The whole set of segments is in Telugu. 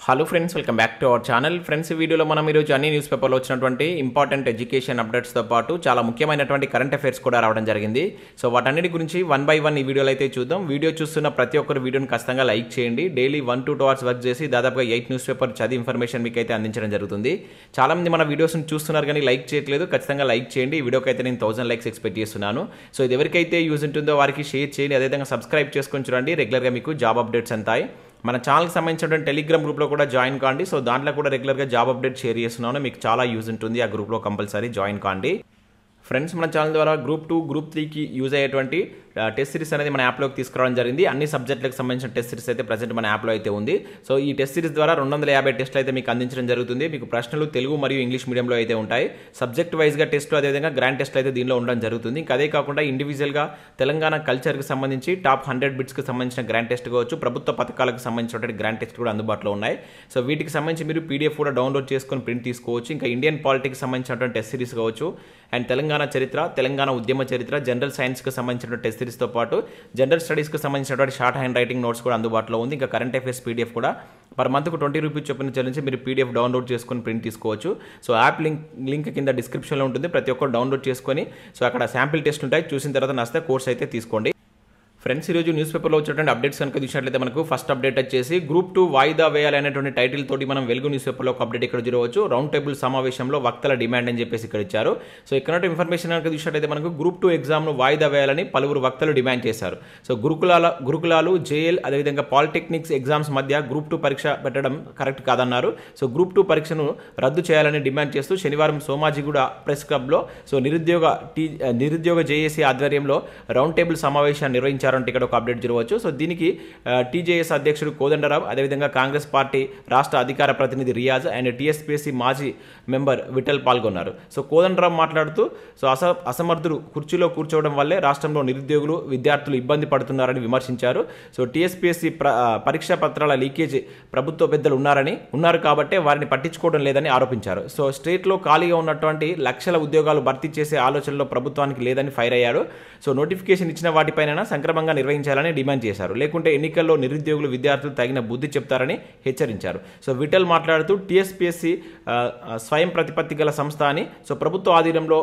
Hello friends, welcome back to our channel. Friends, ఈ వీడియోలో మనం ఈరోజు అన్ని న్యూస్ పేపర్లో వచ్చినటువంటి ఇంపార్టెంట్ ఎడ్యుకేషన్ అప్డేట్స్తో పాటు చాలా ముఖ్యమైనటువంటి కరెంట్ అఫైర్స్ కూడా రావడం జరిగింది. సో వాటన్నిటి గురించి వన్ బై వన్ ఈ వీడియోలో అయితే చూద్దాం. వీడియో చూస్తున్న ప్రతి ఒక్కరు వీడియోని ఖచ్చితంగా లైక్ చేయండి. డైలీ 1 to 2 hours వర్క్ చేసి దాదాపుగా 8 న్యూస్ పేపర్ చదివి ఇన్ఫర్మేషన్ మీకు అయితే అందించడం జరుగుతుంది. చాలామంది మన వీడియోస్ని చూస్తున్నారు కానీ లైక్ చేయట్లేదు. ఖచ్చితంగా లైక్ చేయండి. ఈ వీడియోకి అయితే నేను 1000 లైక్స్ ఎక్స్పెక్ట్ చేస్తున్నాను. సో ఇది ఎవరికైతే యూజ్ ఉంటుందో వారికి షేర్ చేయండి. అదేవిధంగా సబ్స్క్రైబ్ చేసుకొని చూడండి. రెగ్యులర్గా మీకు జాబ్ అప్డేట్స్ అంతాయి. మన ఛానల్కి సంబంధించిన టెలిగ్రామ్ గ్రూప్లో కూడా జాయిన్ కాండి. సో దాంట్లో కూడా రెగ్యులర్గా జాబ్ అప్డేట్ షేర్ చేస్తున్నాను. మీకు చాలా యూజ్ ఉంటుంది. ఆ గ్రూప్లో కంపల్సరీ జాయిన్ కాండి. ఫ్రెండ్స్, మన ఛానల్ ద్వారా గ్రూప్ 2, గ్రూప్ 3కి యూజ్ అయ్యేటువంటి టెస్ట్ సిరీస్ అనేది మన యాప్లోకి తీసుకురావడం జరిగింది. అన్ని సబ్జెక్టులకు సంబంధించిన టెస్ట్ సిరీస్ అయితే ప్రజెంట్ మన యాప్లో అయితే ఉంది. సో ఈ టెస్ట్ సిరీస్ ద్వారా 250 టెస్టులు అయితే మీకు అందించడం జరుగుతుంది. మీకు ప్రశ్నలు తెలుగు మరియు ఇంగ్లీష్ మీడియంలో అయితే ఉంటాయి. సబ్జెక్ట్ వైజ్గా టెస్టులు అదేవిధంగా గ్రాండ్ టెస్టులు అయితే దీనిలో ఉండడం జరుగుతుంది. ఇంకా అదే కాకుండా ఇండివిజువల్గా తెలంగాణ కల్చర్కి సంబంధించి టాప్ 100 బిట్స్కి సంబంధించిన గ్రాండ్ టెస్ట్ కావచ్చు, ప్రభుత్వ పథకాలకు సంబంధించినటువంటి గ్రాండ్ టెస్ట్ కూడా అందుబాటులో ఉన్నాయి. సో వీటికి సంబంధించి మీరు పీడిఎఫ్ కూడా డౌన్లోడ్ చేసుకొని ప్రింట్ తీసుకోవచ్చు. ఇంకా ఇండియన్ పాలిటిక్స్ సంబంధించినటువంటి టెస్ట్ సిరీస్ కావచ్చు, అండ్ తెలంగాణ చరిత్ర, తెలంగాణ ఉద్యమ చరిత్ర, జనరల్ సైన్స్కి సంబంధించిన టెస్ట్ సిరీస్తో పాటు జనరల్ స్టడీస్కి సంబంధించినటువంటి షార్ట్ హ్యాండ్ రైటింగ్ నోట్స్ కూడా అందుబాటులో ఉంది. ఇంకా కరెంట్ అఫైర్స్ పీడిఎఫ్ కూడా పర్ మంత్కు 20 రూపీస్ చొప్పున చెల్లించి మీరు పీడిఎఫ్ డౌన్లోడ్ చేసుకొని ప్రింట్ తీసుకోవచ్చు. సో యాప్ లింక్ కింద డిస్క్రిప్షన్లో ఉంటుంది. ప్రతి ఒక్కరు డౌన్లోడ్ చేసుకొని సో అక్కడ శాంపిల్ టెస్ట్ ఉంటాయి. చూసిన తర్వాత నచ్చితే కోర్స్ అయితే తీసుకోండి. ఫ్రెండ్స్, ఈరోజు న్యూస్ పేపర్లో వచ్చినటువంటి అప్డేట్స్ కనుక చూసినట్లయితే మనకు ఫస్ట్ అప్డేట్ వచ్చేసి గ్రూప్ 2 వాయిదా వేయాలి అనేటువంటి టైటిల్ తోటి మనం వెలుగు న్యూస్ పేపర్లో ఒక అప్డేట్ ఇక్కడ చూడవచ్చు. రౌండ్ టేబుల్ సమావేశంలో వక్తల డిమాండ్ అని చెప్పేసి ఇక్కడ ఇచ్చారు. సో ఇక్కడ ఇన్ఫర్మేషన్ కనుక చూసినట్లయితే మనకు గ్రూప్ 2 ఎగ్జామ్ను వాయిదా వేయాలని పలువురు వక్తలు డిమాండ్ చేశారు. సో గురుకులాలు, జేఎల్ అదేవిధంగా పాలిటెక్నిక్స్ ఎగ్జామ్స్ మధ్య గ్రూప్ 2 పరీక్ష పెట్టడం కరెక్ట్ కాదన్నారు. సో గ్రూప్ 2 పరీక్షను రద్దు చేయాలని డిమాండ్ చేస్తూ శనివారం సోమాజిగూడ ప్రెస్ క్లబ్లో సో నిరుద్యోగ జేఏసీ ఆధ్వర్యంలో రౌండ్ టేబుల్ సమావేశాన్ని నిర్వహించారు. ఇక్కడ ఒక అప్డేట్ చూడవచ్చు. సో దీనికి టీజేఎస్ అధ్యక్షుడు కోదండరావు, అదేవిధంగా కాంగ్రెస్ పార్టీ రాష్ట్ర అధికార ప్రతినిధి రియాజ్ అండ్ టీఎస్పీఎస్సీ మాజీ మెంబర్ విఠల్ పాల్గొన్నారు. సో కోదండరావు మాట్లాడుతూ సో అసమర్థులు కుర్చీలో కూర్చోవడం వల్లే రాష్ట్రంలో నిరుద్యోగులు, విద్యార్థులు ఇబ్బంది పడుతున్నారని విమర్శించారు. సో టీఎస్పీఎస్సీ పరీక్షా పత్రాల లీకేజ్ ప్రభుత్వ పెద్దలు ఉన్నారు కాబట్టే వారిని పట్టించుకోవడం లేదని ఆరోపించారు. సో స్టేట్లో ఖాళీగా ఉన్నటువంటి లక్షల ఉద్యోగాలు భర్తీ చేసే ఆలోచనలో ప్రభుత్వానికి లేదని ఫైర్ అయ్యారు. సో నోటిఫికేషన్ ఇచ్చిన వాటిపైన సంక్రమంగా నిర్వహించాలని డిమాండ్ చేశారు. లేకుంటే ఎన్నికల్లో నిరుద్యోగులు, విద్యార్థులు తగిన బుద్ధి చెప్తారని హెచ్చరించారు. సో విఠల్ మాట్లాడుతూ టీఎస్పీఎస్సీ స్వయం ప్రతిపత్తి గల సంస్థ అని, సో ప్రభుత్వ ఆధీనంలో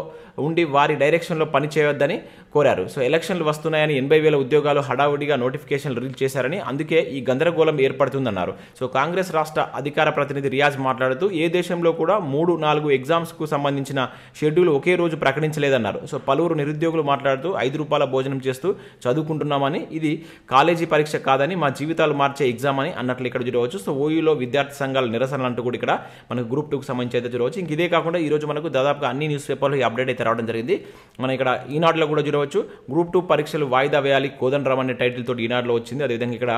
ఉండి వారి డైరెక్షన్లో పని చేయవద్దని కోరారు. సో ఎలక్షన్లు వస్తున్నాయని 80,000 ఉద్యోగాలు హడావుడిగా నోటిఫికేషన్లు రిలీజ్ చేశారని, అందుకే ఈ గందరగోళం ఏర్పడుతుందన్నారు. సో కాంగ్రెస్ రాష్ట్ర అధికార ప్రతినిధి రియాజ్ మాట్లాడుతూ ఏ దేశంలో కూడా 3-4 ఎగ్జామ్స్కు సంబంధించిన షెడ్యూల్ ఒకే రోజు ప్రకటించలేదన్నారు. సో పలువురు నిరుద్యోగులు మాట్లాడుతూ 5 రూపాయల భోజనం చేస్తూ చదువుకుంటున్నామని, ఇది కాలేజీ పరీక్ష కాదని, మా జీవితాలు మార్చే ఎగ్జామ్ అని అన్నట్లు ఇక్కడ చూడవచ్చు. సో ఓయూలో విద్యార్థి సంఘాల నిరసనలు అంటూ కూడా ఇక్కడ మనకు గ్రూప్ 2కి సంబంధించి అయితే చూడవచ్చు. ఇంక ఇదే కాకుండా ఈరోజు మనకు దాదాపుగా అన్ని న్యూస్ పేపర్లో ఈ అప్డేట్ అయితే రావడం జరిగింది. మనం ఇక్కడ ఈనాడులో కూడా చూడవచ్చు. గ్రూప్ 2 పరీక్షలు వాయిదా వేయాలి కోదండరామ్ అనే టైటిల్ తోటి ఈనాడులో వచ్చింది. అదేవిధంగా ఇక్కడ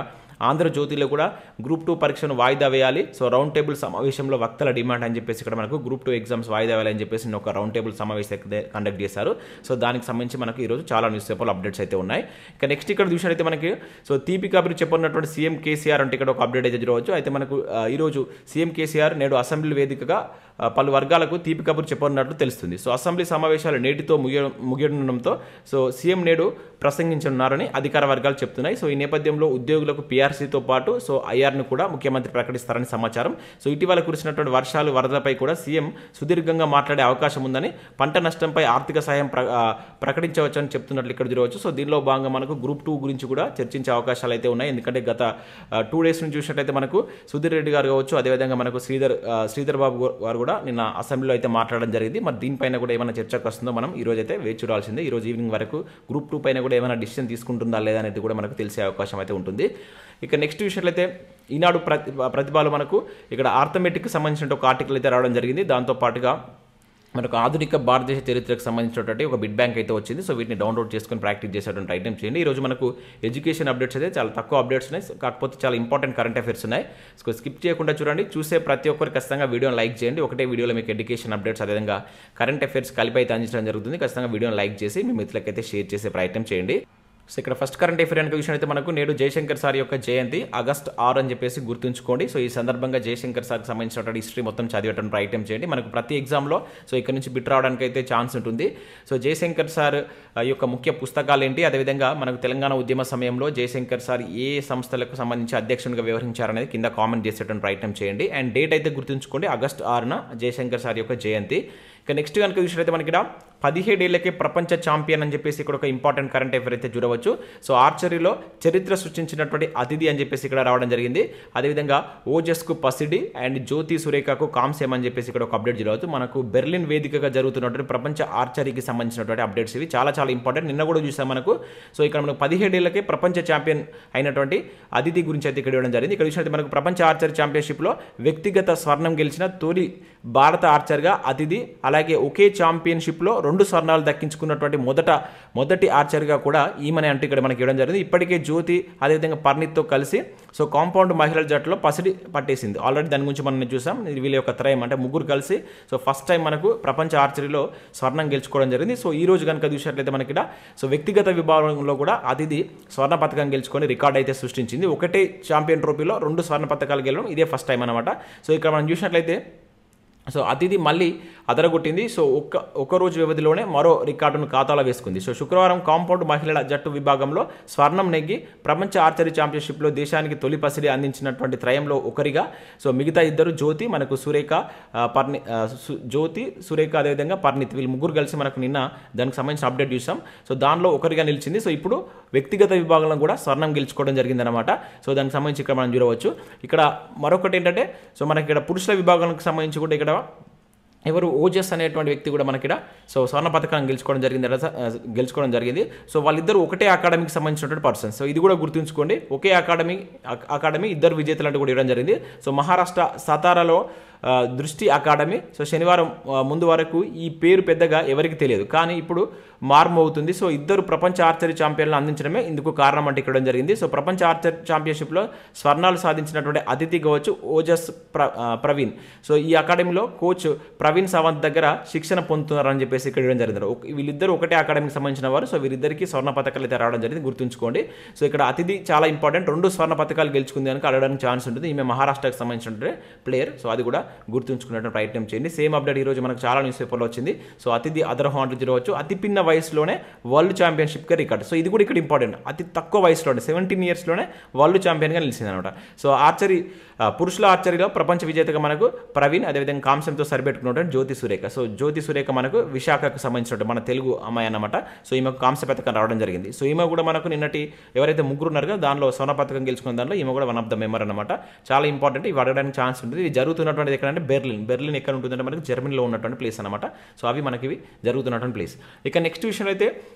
ఆంధ్రజ్యోతిలో కూడా గ్రూప్ 2 పరీక్షను వాయిదా వేయాలి, సో రౌండ్ టేబుల్ సమావేశంలో వక్తల డిమాండ్ అని చెప్పేసి ఇక్కడ మనకు గ్రూప్ 2 ఎగ్జామ్స్ వాయిదా వేయాలని చెప్పేసి ఒక రౌండ్ టేబుల్ సమావేశం కండక్ట్ చేశారు. సో దానికి సంబంధించి మనకు ఈరోజు చాలా న్యూస్ పేపర్లో అప్డేట్స్ అయితే ఉన్నాయి. ఇక నెక్స్ట్ ఇక్కడ చూసినట్లయితే మనకి సో తీపి కబురు చెప్పనున్నటువంటి సీఎం కేసీఆర్ అంటే ఇక్కడ ఒక అప్డేట్ అయితే చూడవచ్చు. అయితే మనకు ఈరోజు సీఎం కేసీఆర్ నేడు అసెంబ్లీ వేదికగా పలు వర్గాలకు తీపి కబురు చెప్పనున్నట్లు తెలుస్తుంది. సో అసెంబ్లీ సమావేశాలు నేటితో ముగియడంతో సో సీఎం నేడు ప్రసంగించనున్నారని అధికార వర్గాలు చెప్తున్నాయి. సో ఈ నేపథ్యంలో ఉద్యోగులకు పీఆర్సీతో పాటు సో ఐఆర్ను కూడా ముఖ్యమంత్రి ప్రకటిస్తారని సమాచారం. సో ఇటీవల కురిసినటువంటి వర్షాలు, వరదలపై కూడా సీఎం సుదీర్ఘంగా మాట్లాడే అవకాశం ఉందని, పంట నష్టంపై ఆర్థిక సాయం ప్రకటించవచ్చని చెప్తున్నట్లు ఇక్కడ చూడవచ్చు. సో దీనిలో భాగంగా మనకు గ్రూప్ 2 గురించి కూడా చర్చించే అవకాశాలు అయితే ఉన్నాయి. ఎందుకంటే గత 2 days నుంచి చూసినట్లయితే మనకు సుధీర్ రెడ్డి గారు కావచ్చు, అదేవిధంగా మనకు శ్రీధర్ బాబు గారు కూడా నిన్న అసెంబ్లీలో అయితే మాట్లాడడం జరిగింది. మరి దీనిపైన కూడా ఏమైనా చర్చకు వస్తుందో మనం ఈ రోజు అయితే వేచి చూడాల్సిందే. ఈ రోజు ఈవినింగ్ వరకు గ్రూప్ 2 పైన కూడా ఏమైనా డిసిషన్ తీసుకుంటుందా లేదా అనేది కూడా మనకు తెలిసే అవకాశం అయితే ఉంటుంది. ఇక నెక్స్ట్ విషయంలో ఈనాడు ప్రతిభలో మనకు ఇక్కడ ఆర్థమెటిక్కి సంబంధించిన ఒక ఆర్టికల్ అయితే రావడం జరిగింది. దాంతో పాటుగా మనకు ఆధునిక భారతదేశ చరిత్రకు సంబంధించినటువంటి ఒక బిడ్ బ్యాంక్ అయితే వచ్చింది. సో వీటిని డౌన్లోడ్ చేసుకొని ప్రాక్టీస్ చేసేటువంటి ఐటమ్ చేయండి. ఈరోజు మనకు ఎడ్యుకేషన్ అప్డేట్స్ అయితే చాలా తక్కువ అప్డేట్స్ ఉన్నాయి, కాకపోతే చాలా ఇంపార్టెంట్ కరెంట్ అఫైర్స్ ఉన్నాయి. సో స్కిప్ చేయకుండా చూడండి. చూసే ప్రతి ఒక్కరు ఖచ్చితంగా వీడియోని లైక్ చేయండి. ఒకటే వీడియోలో మీకు ఎడ్యుకేషన్ అప్డేట్స్ అదేవిధంగా కరెంట్ అఫైర్స్ కలిపి అయితే అందించడం జరుగుతుంది. ఖచ్చితంగా వీడియోని లైక్ చేసి మీ మిత్రులకైతే షేర్ చేసే ప్రయత్నం చేయండి. సో ఇక్కడ ఫస్ట్ కరెంట్ అఫైర్ కనుక విషయం అయితే మనకు నేడు జయశంకర్ సార్ యొక్క జయంతి ఆగస్ట్ 6 అని చెప్పేసి గుర్తుంచుకోండి. సో ఈ సందర్భంగా జయశంకర్ సార్కి సంబంధించినటువంటి హిస్టరీ మొత్తం చదివేటప్పుడు ప్రయత్నం చేయండి. మనకు ప్రతి ఎగ్జామ్లో సో ఇక్కడ నుంచి బిట్ రావడానికి అయితే ఛాన్స్ ఉంటుంది. సో జయశంకర్ సార్ యొక్క ముఖ్య పుస్తకాలు ఏంటి, అదేవిధంగా మనకు తెలంగాణ ఉద్యమ సమయంలో జయశంకర్ సార్ ఏ సంస్థలకు సంబంధించి అధ్యక్షునిగా వ్యవహరించారనేది కింద కామెంట్ చేసేటువంటి ప్రయత్నం చేయండి. అండ్ డేట్ అయితే గుర్తుంచుకోండి, ఆగస్ట్ 6న జయశంకర్ సార్ యొక్క జయంతి. ఇక నెక్స్ట్ కనుక విషయం మనకి ఇక్కడ 17 ఏళ్లకే ప్రపంచ ఛాంపియన్ అని చెప్పేసి ఇక్కడ ఒక ఇంపార్టెంట్ కరెంట్ అఫైర్ అయితే చూడవచ్చు. సో ఆర్చరీలో చరిత్ర సృష్టించినటువంటి అతిథి అని చెప్పేసి ఇక్కడ రావడం జరిగింది. అదేవిధంగా ఓజస్కు పసిడి అండ్ జ్యోతి సురేఖకు కాంస్యం అని చెప్పేసి ఇక్కడ ఒక అప్డేట్ చూడవచ్చు. మనకు బెర్లిన్ వేదికగా జరుగుతున్నటువంటి ప్రపంచ ఆర్చరీకి సంబంధించినటువంటి అప్డేట్స్ ఇవి చాలా చాలా ఇంపార్టెంట్. నిన్న కూడా చూసాం మనకు. సో ఇక్కడ మనకు 17 ఏళ్లకే ప్రపంచ ఛాంపియన్ అయినటువంటి అతిథి గురించి అయితే ఇక్కడ ఇవ్వడం జరిగింది. ఇక్కడ చూసినట్టు మనకు ప్రపంచ ఆర్చరీ ఛాంపియన్షిప్లో వ్యక్తిగత స్వర్ణం గెలిచిన తొలి భారత ఆర్చర్గా అతిథి, అలాగే ఒకే ఛాంపియన్షిప్లో 2 స్వర్ణాలు దక్కించుకున్నటువంటి మొదటి ఆర్చర్గా కూడా ఈమెనే అంటే ఇక్కడ మనకి ఇవ్వడం జరిగింది. ఇప్పటికే జ్యోతి అదేవిధంగా పర్నీత్తో కలిసి సో కాంపౌండ్ మహిళల జట్టులో పసిడి పట్టేసింది. ఆల్రెడీ దాని గురించి మనం చూసాం. వీళ్ళ యొక్క త్రయం అంటే ముగ్గురు కలిసి సో ఫస్ట్ టైం మనకు ప్రపంచ ఆర్చరీలో స్వర్ణం గెలుచుకోవడం జరిగింది. సో ఈ రోజు కనుక చూసినట్లయితే మనకి ఇక్కడ సో వ్యక్తిగత విభాగంలో కూడా అతిథి స్వర్ణ పథకం గెలుచుకొని రికార్డ్ అయితే సృష్టించింది. ఒకటే ఛాంపియన్ ట్రోఫీలో 2 స్వర్ణ పథకాలు గెలవడం ఇదే ఫస్ట్ టైం అనమాట. సో ఇక్కడ మనం చూసినట్లయితే సో అతిథి మళ్ళీ అదరగొట్టింది. సో ఒక రోజు వ్యవధిలోనే మరో రికార్డును ఖాతాలో వేసుకుంది. సో శుక్రవారం కాంపౌండ్ మహిళల జట్టు విభాగంలో స్వర్ణం నెగ్గి ప్రపంచ ఆర్చరీ ఛాంపియన్షిప్లో దేశానికి తొలి పసిడి అందించినటువంటి త్రయంలో ఒకరిగా సో మిగతా ఇద్దరు జ్యోతి సురేఖ అదేవిధంగా పర్నీత్ వీళ్ళు ముగ్గురు కలిసి మనకు నిన్న దానికి సంబంధించిన అప్డేట్ చూసాం. సో దానిలో ఒకరిగా నిలిచింది. సో ఇప్పుడు వ్యక్తిగత విభాగంలో కూడా స్వర్ణం గెలుచుకోవడం జరిగిందనమాట. సో దానికి సంబంధించి ఇక్కడ మనం చూడవచ్చు. ఇక్కడ మరొకటి ఏంటంటే సో మనకి ఇక్కడ పురుషుల విభాగానికి సంబంధించి కూడా ఇక్కడ ఎవరు ఓజస్ అనేటువంటి వ్యక్తి కూడా మనకి సో స్వర్ణ పథకాన్ని గెలుచుకోవడం జరిగింది. సో వాళ్ళిద్దరు ఒకటే అకాడమీకి సంబంధించినటువంటి పర్సన్స్. సో ఇది కూడా గుర్తుంచుకోండి, ఒకే అకాడమీ ఇద్దరు విజేతలు అంటే కూడా ఇవ్వడం జరిగింది. సో మహారాష్ట్ర సతారాలో దృష్టి అకాడమీ. సో శనివారం ముందు వరకు ఈ పేరు పెద్దగా ఎవరికి తెలియదు, కానీ ఇప్పుడు మార్మవుతుంది. సో ఇద్దరు ప్రపంచ ఆర్చరీ ఛాంపియన్లు అందించడమే ఇందుకు కారణం అంటే ఇక్కడ జరిగింది. సో ప్రపంచ ఆర్చరీ ఛాంపియన్షిప్లో స్వర్ణాలు సాధించినటువంటి అతిథి కావచ్చు ఓజస్ ప్రవీణ్. సో ఈ అకాడమీలో కోచ్ ప్రవీణ్ సావంత్ దగ్గర శిక్షణ పొందుతున్నారని చెప్పేసి ఇక్కడ ఇవ్వడం జరిగింది. వీళ్ళిద్దరు ఒకటే అకాడమీకి సంబంధించిన వారు. సో వీరిద్దరికి స్వర్ణ పథకాలు అయితే రావడం జరిగింది, గుర్తుంచుకోండి. సో ఇక్కడ అతిథి చాలా ఇంపార్టెంట్, 2 స్వర్ణ పథకాలు గెలుచుకుంది కనుక అడగడానికి ఛాన్స్ ఉంటుంది. ఈమె మహారాష్ట్రకు సంబంధించిన ప్లేయర్. సో అది కూడా గుర్తుంచుకునే ప్రయత్నం చేయండి. సేమ్ అప్డేట్ ఈరోజు మనకు చాలా న్యూస్ పేపర్లో వచ్చింది. సో అతిథి అదర్హం అంటూ చూడవచ్చు. అతి పిన్న వయసులోనే వరల్డ్ ఛాంపియన్షిప్గా రికార్డు. సో ఇది కూడా ఇక్కడ ఇంపార్టెంట్, అతి తక్కువ వయసులోనే 17 ఇయర్స్లోనే వరల్డ్ ఛాంపియన్గా నిలిచింది అనమాట. సో పురుషుల ఆర్చరీలో ప్రపంచ విజేతగా మనకు ప్రవీణ్, అదేవిధంగా కాంస్యంతో సరిపెట్టుకున్నటువంటి జ్యోతి సురేఖ. సో జ్యోతి సురేఖ మనకు విశాఖకు సంబంధించినట్టు మన తెలుగు అమ్మాయి అన్నమాట. సో ఈమెకు కాంస్య పథకం రావడం జరిగింది. సో ఈమె కూడా మనకు నిన్నటి ఎవరైతే ముగ్గురు ఉన్నారో దానిలో స్వర్ణ పథకం గెలుచుకున్న దానిలో ఈమె కూడా వన్ ఆఫ్ ద మెంబర్ అనమాట. చాలా ఇంపార్టెంట్, ఇవి అడగడానికి ఛాన్స్ ఉంటుంది. ఇది జరుగుతున్నటువంటిది ఎక్కడంటే బెర్లిన్ ఎక్కడ ఉంటుందంటే మనకి జర్మనీలో ఉన్నటువంటి ప్లేస్ అనమాట. సో అవి మనకి ఇవి జరుగుతున్నటువంటి ప్లేస్. ఇక నెక్స్ట్ విషయం అయితే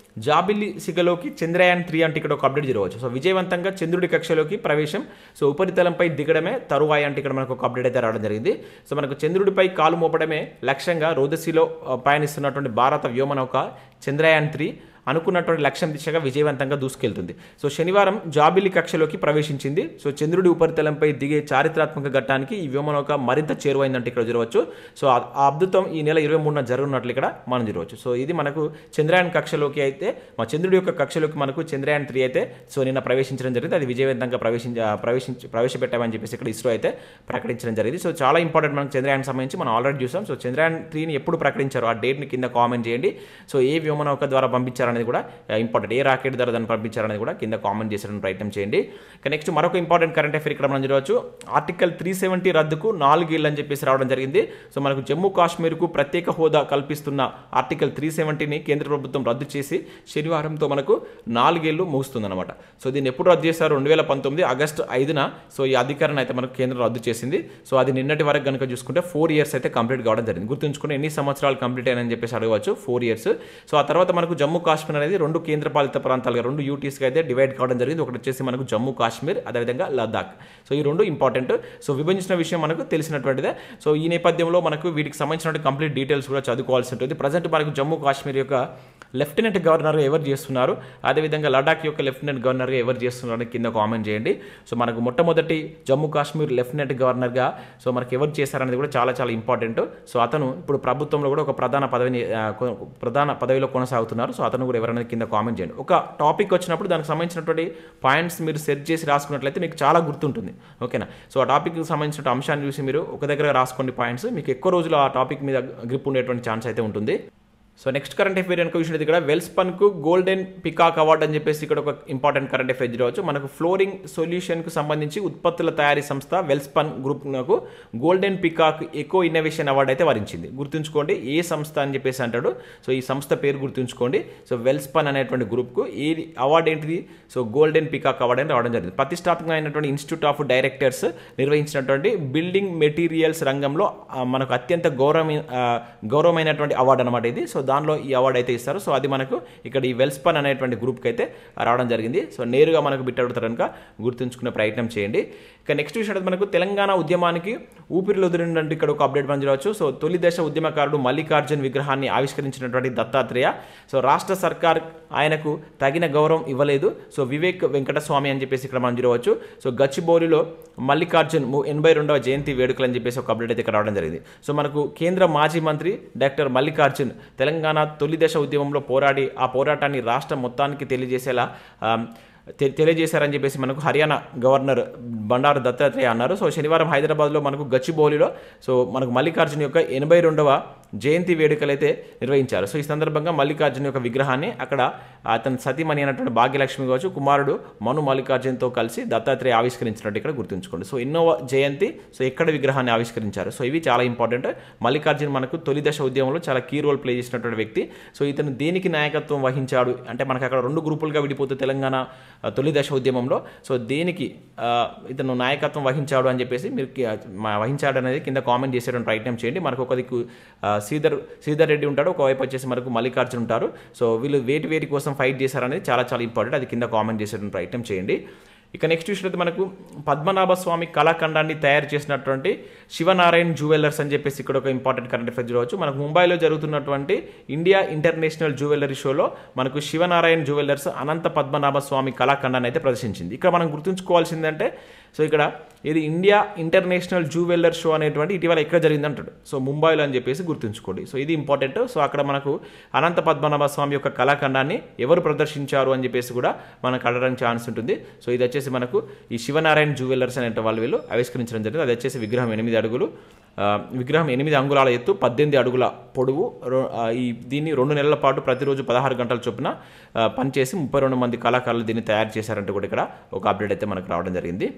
జాబిల్లి సిగలోకి చంద్రయాన్ 3 అంటే ఇక్కడ ఒక అప్డేట్ జరగవచ్చు. సో విజయవంతంగా చంద్రుడి కక్షలోకి ప్రవేశం. సో ఉపరితలంపై దిగడమే తరువాయి అంటే ఇక్కడ మనకు ఒక అప్డేట్ అయితే రావడం జరిగింది. సో మనకు చంద్రుడిపై కాలు మోపడమే లక్ష్యంగా రోదసిలో పయనిస్తున్నటువంటి భారత వ్యోమనౌక చంద్రయాన్ 3 అనుకున్నటువంటి లక్ష్యం దిశగా విజయవంతంగా దూసుకెళ్తుంది. సో శనివారం జాబిల్లి కక్షలోకి ప్రవేశించింది. సో చంద్రుడి ఉపరితలంపై దిగే చారిత్రాత్మక ఘట్టానికి ఈ వ్యోమనౌక మరింత చేరువైందంటే ఇక్కడ చూడవచ్చు. సో ఆ అద్భుతం ఈ నెల 23న జరుగుతున్నట్లు ఇక్కడ మనం చూడవచ్చు. సో ఇది మనకు చంద్రయాన్ కక్షలోకి అయితే చంద్రుడి యొక్క కక్షలోకి మనకు చంద్రయాన్ 3 అయితే సో నిన్న ప్రవేశించడం జరిగింది. అది విజయవంతంగా ప్రవేశపెట్టామని చెప్పేసి ఇక్కడ ఇస్రో అయితే ప్రకటించడం జరిగింది. సో చాలా ఇంపార్టెంట్ మనకు చంద్రయాన్ సంబంధించి మనం ఆల్రెడీ చూసాం. సో చంద్రయాన్ 3ని ఎప్పుడు ప్రకటించారు ఆ డేట్ని కింద కామెంట్ చేయండి. సో ఏ వ్యోమనౌక ద్వారా పంపించారు అనేది కూడా ఇంపార్టెంట్, ఏ రాకెట్ ద్వారా దాన్ని పంపించారనేది కూడా కింద కామెంట్ చేసే ప్రయత్నం చేయండి. నెక్స్ట్ మరొక ఇంపార్టెంట్ కరెంట్ అఫైర్ ఇక్కడ మనం చూడవచ్చు. ఆర్టికల్ 370 రద్దుకు 4 ఏళ్ళు అని చెప్పేసి రావడం జరిగింది. సో మనకు జమ్మూ కాశ్మీర్కు ప్రత్యేక హోదా కల్పిస్తున్న ఆర్టికల్ 370ని కేంద్ర ప్రభుత్వం రద్దు చేసి శనివారంతో మనకు 4 ఏళ్ళు ముగుస్తుందన్నమాట. సో దీన్ని ఎప్పుడు రద్దు చేశారు? 2019 ఆగస్టు 5న సో ఈ అధికారాన్ని అయితే మనకు కేంద్రం రద్దు చేసింది. సో అది నిన్నటి వరకు కనుక చూసుకుంటే 4 ఇయర్స్ అయితే కంప్లీట్ కావడం జరిగింది. గుర్తుంచుకుని ఎన్ని సంవత్సరాలు కంప్లీట్ అయినని చెప్పేసి అడగవచ్చు. 4 ఇయర్స్. సో ఆ తర్వాత మనకు జమ్మూ కాశ్మీర్ అనేది 2 కేంద్రపాలిత ప్రాంతాలుగా 2 యూటీస్గా అయితే డివైడ్ కావడం జరిగింది. ఒకటి వచ్చేసి మనకు జమ్మూ కాశ్మీర్, అదేవిధంగా లద్దాఖ్. సో ఈ 2 ఇంపార్టెంట్. సో విభజించిన విషయం మనకు తెలిసినటువంటిదే. సో ఈ నేపథ్యంలో మనకు వీటికి సంబంధించిన కంప్లీట్ డీటెయిల్స్ కూడా చదువుకోవాల్సి ఉంటుంది. ప్రజెంట్ మనకు జమ్మూ కాశ్మీర్ యొక్క లెఫ్టినెంట్ గవర్నర్గా ఎవరు చేస్తున్నారు, అదేవిధంగా లడాక్ యొక్క లెఫ్టినెంట్ గవర్నర్గా ఎవరు చేస్తున్నారని కింద కామెంట్ చేయండి. సో మనకు మొట్టమొదటి జమ్మూ కాశ్మీర్ లెఫ్టినెంట్ గవర్నర్గా సో మనకు ఎవరు చేశారనేది కూడా చాలా చాలా ఇంపార్టెంట్. సో అతను ఇప్పుడు ప్రభుత్వంలో కూడా ఒక ప్రధాన పదవిలో కొనసాగుతున్నారు. సో అతను కూడా ఎవరనేది కింద కామెంట్ చేయండి. ఒక టాపిక్ వచ్చినప్పుడు దానికి సంబంధించినటువంటి పాయింట్స్ మీరు సెర్చ్ చేసి రాసుకున్నట్లయితే మీకు చాలా గుర్తుంటుంది. ఓకేనా. సో ఆ టాపిక్కి సంబంధించిన అంశాన్ని చూసి మీరు ఒక దగ్గర రాసుకోండి పాయింట్స్, మీకు ఎక్కువ రోజులు ఆ టాపిక్ మీద గ్రిప్ ఉండేటువంటి ఛాన్స్ అయితే ఉంటుంది. సో నెక్స్ట్ కరెంట్ అఫేర్ కనుక చూసినది ఇక్కడ వెల్స్పన్కు గోల్డెన్ పికాక్ అవార్డు అని చెప్పేసి ఇక్కడ ఒక ఇంపార్టెంట్ కరెంట్ అఫేర్ చూడవచ్చు. మనకు ఫ్లోరింగ్ సొల్యూషన్కు సంబంధించి ఉత్పత్తుల తయారీ సంస్థ వెల్స్పన్ గ్రూప్కు golden peacock eco innovation award అయితే వరించింది. గుర్తుంచుకోండి ఏ సంస్థ అని చెప్పేసి అంటాడు. సో ఈ సంస్థ పేరు గుర్తుంచుకోండి. సో వెల్స్పన్ అనేటువంటి గ్రూప్కు ఈ అవార్డు ఏంటిది, సో గోల్డెన్ పికాక్ అవార్డు అని రావడం జరిగింది. ప్రతిష్టాత్మకమైనటువంటి ఇన్స్టిట్యూట్ ఆఫ్ డైరెక్టర్స్ నిర్వహించినటువంటి బిల్డింగ్ మెటీరియల్స్ రంగంలో మనకు అత్యంత గౌరవమైనటువంటి అవార్డు అనమాట ఇది. సో దానిలో ఈ అవార్డు అయితే ఇస్తారు. సో అది మనకు ఇక్కడ ఈ వెల్స్పన్ అనేటువంటి గ్రూప్కి అయితే రావడం జరిగింది. సో నేరుగా మనకు బిట్ అడుగుతారు కనుక గుర్తుంచుకునే ప్రయత్నం చేయండి. ఇక నెక్స్ట్ విషయం మనకు తెలంగాణ ఉద్యమానికి ఊపిరిలో వదిలినట్టు ఇక్కడ ఒక అప్డేట్ మనం చూడవచ్చు. సో తొలి దశ ఉద్యమకారుడు మల్లికార్జున్ విగ్రహాన్ని ఆవిష్కరించినటువంటి దత్తాత్రేయ సో రాష్ట్ర సర్కార్ ఆయనకు తగిన గౌరవం ఇవ్వలేదు. సో వివేక్ వెంకటస్వామి అని చెప్పేసి ఇక్కడ మనం చూడవచ్చు. సో గచ్చిబౌలిలో మల్లికార్జున్ 82వ జయంతి వేడుకలు అని చెప్పేసి ఒక అప్డేట్ అయితే ఇక్కడ రావడం జరిగింది. సో మనకు కేంద్ర మాజీ మంత్రి డాక్టర్ మల్లికార్జున్ తెలంగాణ తొలి దశ ఉద్యమంలో పోరాడి ఆ పోరాటాన్ని రాష్ట్రం మొత్తానికి తెలియజేశారని చెప్పేసి మనకు హర్యానా గవర్నర్ బండారు దత్తాత్రేయ అన్నారు. సో శనివారం హైదరాబాద్లో మనకు గచ్చిబౌలిలో సో మనకు మల్లికార్జున్ యొక్క 82వ జయంతి వేడుకలు అయితే నిర్వహించారు. సో ఈ సందర్భంగా మల్లికార్జున్ యొక్క విగ్రహాన్ని అక్కడ అతని సతీమణి అయినటువంటి భాగ్యలక్ష్మి కావచ్చు కుమారుడు మను మల్లికార్జున్తో కలిసి దత్తాత్రేయ ఆవిష్కరించినట్టు ఇక్కడ గుర్తుంచుకోండి. సో ఎన్నో జయంతి సో ఎక్కడ విగ్రహాన్ని ఆవిష్కరించారు. సో ఇవి చాలా ఇంపార్టెంట్. మల్లికార్జున్ మనకు తొలి దశ ఉద్యమంలో చాలా కీ రోల్ ప్లే చేసినటువంటి వ్యక్తి. సో ఇతను దేనికి నాయకత్వం వహించాడు అంటే మనకు అక్కడ 2 గ్రూపులుగా విడిపోతే తెలంగాణ తొలి దశ ఉద్యమంలో సో దేనికి ఇతను నాయకత్వం వహించాడు అని చెప్పేసి మీరు వహించాడు అనేది కింద కామెంట్ చేసేటువంటి ప్రయత్నం చేయండి. మనకు ఒక దిక్కు శ్రీధర్ రెడ్డి ఉంటాడు, ఒకవైపు వచ్చేసి మనకు మల్లికార్జున్ ఉంటారు. సో వీళ్ళు వేటి కోసం ఫైట్ చేశారనేది చాలా చాలా ఇంపార్టెంట్. అది కింద కామెంట్ చేసేటువంటి ప్రయత్నం చేయండి. ఇక నెక్స్ట్ విషయంలో మనకు పద్మనాభ స్వామి కళాఖండాన్ని తయారు చేసినటువంటి శివనారాయణ జ్యువెలర్స్ అని చెప్పేసి ఇక్కడ ఒక ఇంపార్టెంట్ కరెంట్ అఫేర్ చూడవచ్చు. మనకు ముంబైలో జరుగుతున్నటువంటి ఇండియా ఇంటర్నేషనల్ జ్యువెలరీ షోలో మనకు శివనారాయణ జ్యువెలర్స్ అనంత పద్మనాభ స్వామి కళాఖండాన్ని అయితే ప్రదర్శించింది. ఇక్కడ మనం గుర్తుంచుకోవాల్సిందంటే సో ఇక్కడ ఇది ఇండియా ఇంటర్నేషనల్ జ్యువెలర్ షో అనేటువంటి ఇటీవల ఎక్కడ జరిగింది అంటాడు. సో ముంబైలో అని చెప్పేసి గుర్తుంచుకోండి. సో ఇది ఇంపార్టెంట్. సో అక్కడ మనకు అనంత పద్మనాభ స్వామి యొక్క కళాఖండాన్ని ఎవరు ప్రదర్శించారు అని చెప్పేసి కూడా మనకు అడగడానికి ఛాన్స్ ఉంటుంది. సో ఇది వచ్చేసి మనకు ఈ శివనారాయణ జ్యువెలర్స్ అనే వీళ్ళు ఆవిష్కరించడం జరిగింది. అది వచ్చేసి విగ్రహం 8 అడుగులు, విగ్రహం 8 అంగుళాల ఎత్తు, 18 అడుగుల పొడవు. దీన్ని 2 నెలల పాటు ప్రతిరోజు 16 గంటల చొప్పున పనిచేసి 32 మంది కళాకారులు దీన్ని తయారు చేశారంటూ కూడా ఇక్కడ ఒక అప్డేట్ అయితే మనకు రావడం జరిగింది.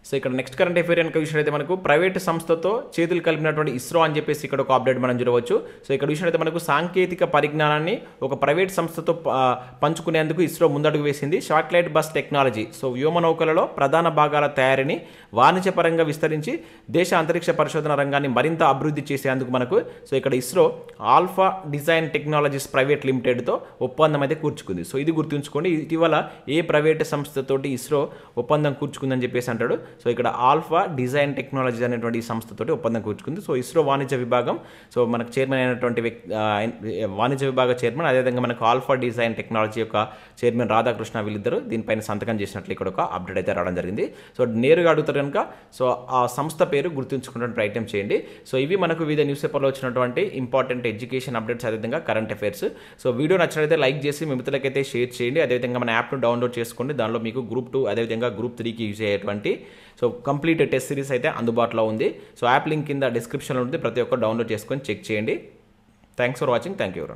సో ఇక్కడ నెక్స్ట్ కరెంట్ అఫేర్ కనుక విషయం మనకు ప్రైవేట్ సంస్థతో చేతులు కలిపినటువంటి ఇస్రో అని చెప్పేసి ఇక్కడ ఒక అప్డేట్ మనం చూడవచ్చు. సో ఇక్కడ విషయం మనకు సాంకేతిక పరిజ్ఞానాన్ని ఒక ప్రైవేట్ సంస్థతో పంచుకునేందుకు ఇస్రో ముందడుగు వేసింది. శాటిలైట్ బస్ టెక్నాలజీ సో వ్యోమనౌకలలో ప్రధాన భాగాల తయారీని వాణిజ్యపరంగా విస్తరించి దేశ అంతరిక్ష పరిశోధన రంగాన్ని మరింత అభివృద్ధి చేసేందుకు మనకు సో ఇక్కడ ISRO alpha design technologies private లిమిటెడ్తో ఒప్పందం అయితే కూర్చుకుంది. సో ఇది గుర్తుంచుకోండి. ఇటీవల ఏ ప్రైవేట్ సంస్థతోటి ఇస్రో ఒప్పందం కూర్చుకుందని చెప్పేసి అంటాడు. సో ఇక్కడ ఆల్ఫా డిజైన్ టెక్నాలజీస్ అనేటువంటి సంస్థతోటి ఒప్పందం కూర్చుకుంది. సో ఇస్రో వాణిజ్య విభాగం సో మనకు చైర్మన్ అయినటువంటి వాణిజ్య విభాగ చైర్మన్, అదేవిధంగా మనకు ఆల్ఫా డిజైన్ టెక్నాలజీ యొక్క చైర్మన్ రాధాకృష్ణ వీళ్ళిద్దరు దీనిపైన సంతకం చేసినట్లు ఇక్కడ ఒక అప్డేట్ అయితే రావడం జరిగింది. సో నేరుగా అడుగుతారు కనుక సో ఆ సంస్థ పేరు గుర్తుంచుకునే ప్రయత్నం చేయండి. సో ఇవి మనకు వివిధ న్యూస్ పేపర్లో వచ్చినటువంటి ఇంపార్టెంట్ ఎడ్యుకేషన్ అప్డేట్స్, అదేవిధంగా కరెంట్ అఫైర్స్. సో వీడియో నచ్చినట్లయితే లైక్ చేసి మీ మిత్రులకైతే షేర్ చేయండి. అదేవిధంగా మన యాప్ను డౌన్లోడ్ చేసుకోండి. దానిలో మీకు గ్రూప్ 2 అదేవిధంగా గ్రూప్ 3కి యూజ్ అయ్యేటువంటి సో కంప్లీట్ టెస్ట్ సిరీస్ అయితే అందుబాటులో ఉంది. సో యాప్ లింక్ కింద డిస్క్రిప్షన్లో ఉంది. ప్రతి ఒక్క డౌన్లోడ్ చేసుకొని చెక్ చేయండి. Thanks for watching. Thank you.